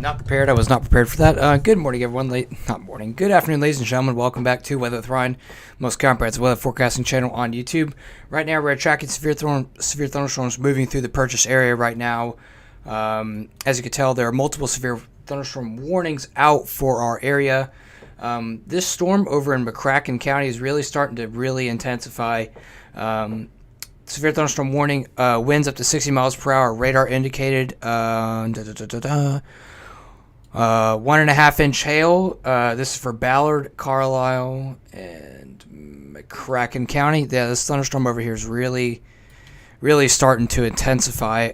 Not prepared. I was not prepared for that. Good morning, everyone. Not morning. Good afternoon, ladies and gentlemen. Welcome back to Weather with Ryan, most comprehensive weather forecasting channel on YouTube. Right now, we're tracking severe thunderstorms moving through the Purchase area right now. As you can tell, there are multiple severe thunderstorm warnings out for our area. This storm over in McCracken County is really starting to intensify. Severe thunderstorm warning, winds up to 60 miles per hour, radar indicated. 1.5 inch hail. This is for Ballard, Carlisle, and McCracken County. Yeah, this thunderstorm over here is really starting to intensify.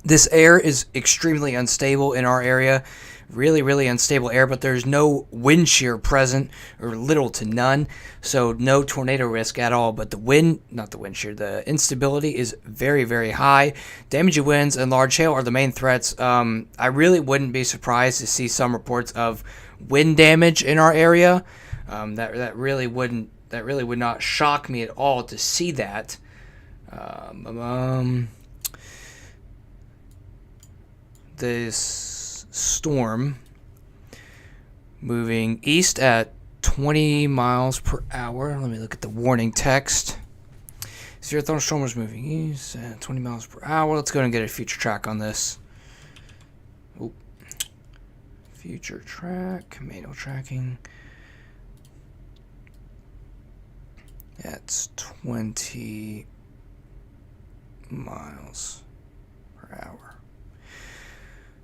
This air is extremely unstable in our area. Really unstable air, but there's no wind shear present, or little to none, so no tornado risk at all. But the instability is very high. Damaging winds and large hail are the main threats. I really wouldn't be surprised to see some reports of wind damage in our area. That really would not shock me at all to see that. This storm moving east at 20 miles per hour. Let me look at the warning text. Severe thunderstorm was moving east at 20 miles per hour. Let's go ahead and get a future track on this. Oop. Future track, manual tracking. That's 20 miles per hour.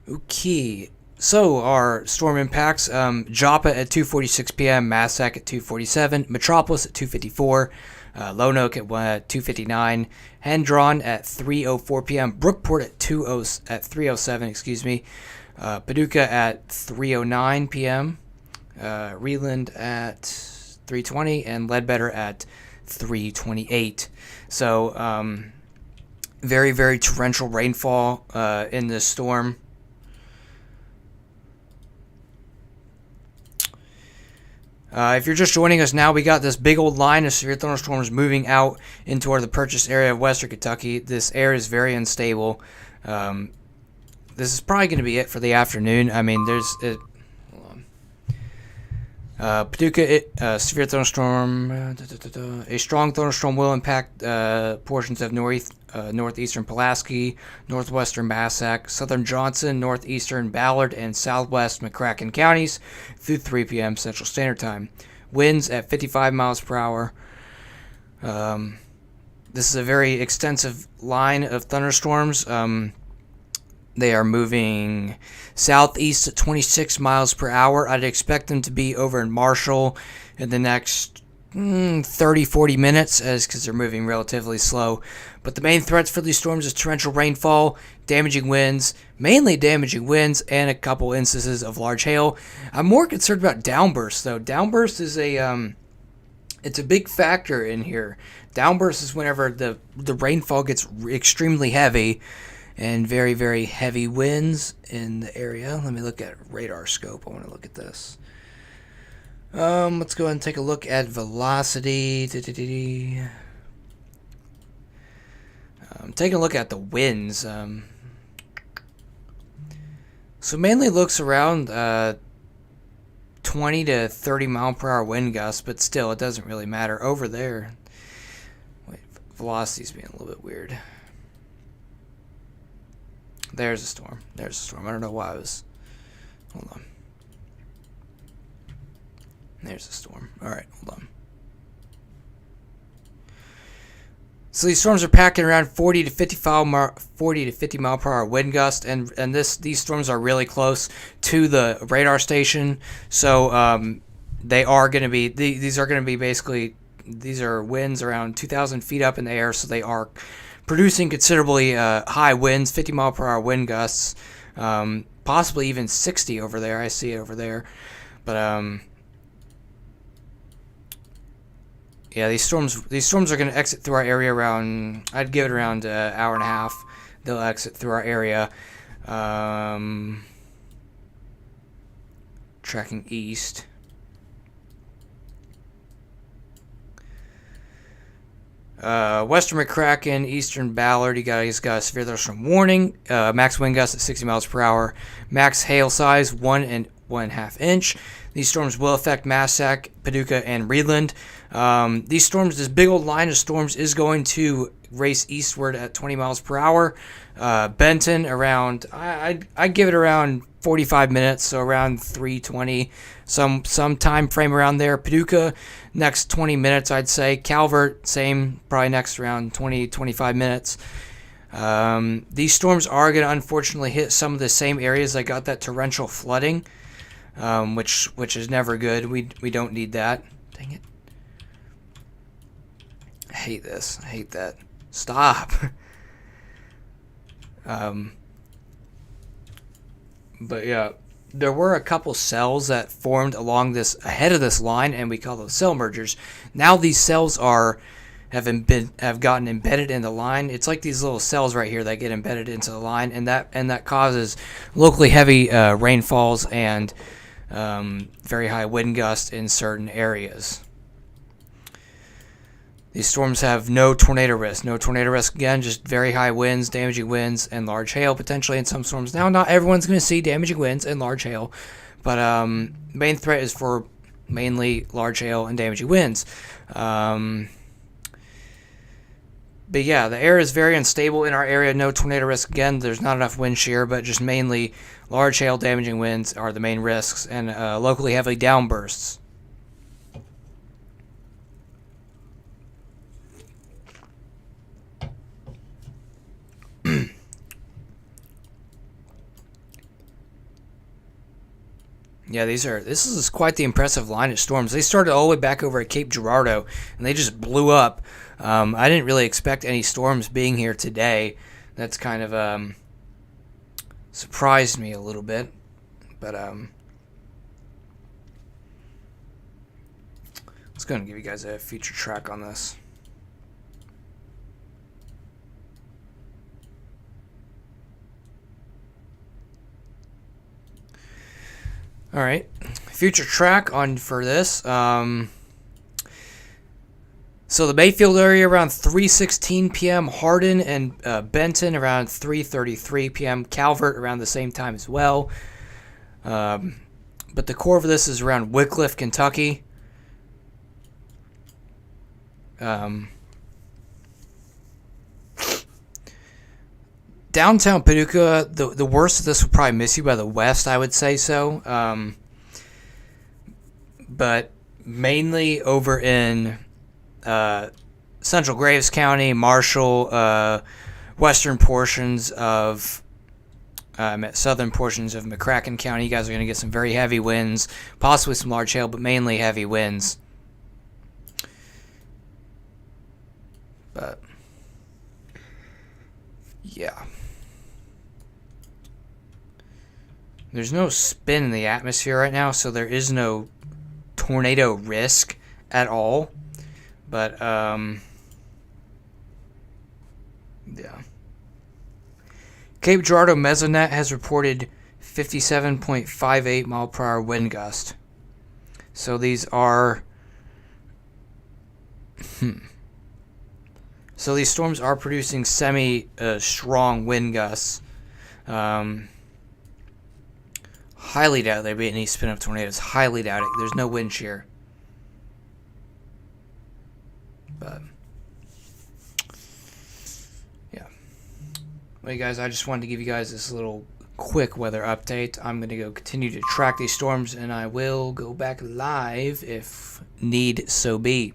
Okay, so our storm impacts, Joppa at 2:46 p.m., Massac at 2:47, Metropolis at 2:54, Lonoke at 2:59, Hendron at 3:04 p.m., Brookport at 3:07, excuse me, Paducah at 3:09 p.m., Reland at 3:20, and Ledbetter at 3:28. So, very torrential rainfall in this storm. If you're just joining us now, we got this big old line of severe thunderstorms moving out into the Purchase area of Western Kentucky. This air is very unstable. This is probably going to be it for the afternoon. I mean, hold on. Paducah, severe thunderstorm. A strong thunderstorm will impact portions of northeastern Pulaski, northwestern Massac, southern Johnson, northeastern Ballard, and southwest McCracken counties through 3 p.m. Central Standard Time. Winds at 55 miles per hour. This is a very extensive line of thunderstorms. They are moving southeast at 26 miles per hour. I'd expect them to be over in Marshall in the next 30-40 minutes, because they're moving relatively slow. But the main threats for these storms is torrential rainfall, damaging winds, mainly damaging winds, and a couple instances of large hail. I'm more concerned about downbursts, though. Downburst is it's a big factor in here. Downburst is whenever the rainfall gets extremely heavy, and very heavy winds in the area. Let me look at radar scope. I want to look at this. Let's go ahead and take a look at velocity. Taking a look at the winds. So mainly looks around 20 to 30 mile per hour wind gusts, but still it doesn't really matter. Over there, wait, velocity's being a little bit weird. There's a storm. I don't know why I was... Hold on. There's a storm. Alright, hold on. So these storms are packing around 40 to 50 mile per hour wind gust, and these storms are really close to the radar station. So they are going to be... These are going to be basically... These are winds around 2,000 feet up in the air, so they are producing considerably high winds, 50 mile per hour wind gusts, possibly even 60 over there. I see it over there. But yeah, these storms are going to exit through our area around, I'd give it around an hour and a half. They'll exit through our area. Tracking east. Western McCracken, Eastern Ballard, you guys got a severe thunderstorm warning. Max wind gusts at 60 miles per hour. Max hail size 1 and 1/2 inch. These storms will affect Massac, Paducah, and Reedland. These storms, this big old line of storms is going to race eastward at 20 miles per hour. Benton around, I'd give it around 45 minutes, so around 3:20, some time frame around there. Paducah, next 20 minutes, I'd say. Calvert, same, probably next around 20-25 minutes. These storms are going to unfortunately hit some of the same areas that got that torrential flooding, which is never good. We don't need that. Dang it. I hate this. I hate that. Stop. But yeah, there were a couple cells that formed along this ahead of this line, and we call those cell mergers. Now these cells have gotten embedded in the line. It's like these little cells right here that get embedded into the line, and that causes locally heavy rainfalls and very high wind gusts in certain areas. These storms have no tornado risk. No tornado risk again, just very high winds, damaging winds, and large hail potentially in some storms. Now, not everyone's going to see damaging winds and large hail, but main threat is for mainly large hail and damaging winds. But yeah, the air is very unstable in our area. No tornado risk again. There's not enough wind shear, but just mainly large hail, damaging winds are the main risks, and locally heavy downbursts. Yeah, this is quite the impressive line of storms. They started all the way back over at Cape Girardeau, and they just blew up. I didn't really expect any storms being here today. That's kind of surprised me a little bit. But let's go and give you guys a future track on this. All right, future track on for this. So the Mayfield area around 3:16 p.m. Hardin and Benton around 3:33 p.m. Calvert around the same time as well. But the core of this is around Wickliffe, Kentucky. Downtown Paducah, the worst of this would probably miss you by the west, I would say so. But mainly over in Central Graves County, Marshall, western portions of southern portions of McCracken County, you guys are going to get some very heavy winds, possibly some large hail, but mainly heavy winds. But yeah. There's no spin in the atmosphere right now, so there is no tornado risk at all. But, yeah. Cape Girardeau Mesonet has reported 57.58 mile per hour wind gust. So these are... So these storms are producing semi-strong wind gusts. Highly doubt there'd be any spin-up tornadoes. Highly doubt it. There's no wind shear. But, yeah. Well, you guys, I just wanted to give you guys this little quick weather update. I'm going to go continue to track these storms, and I will go back live if need so be.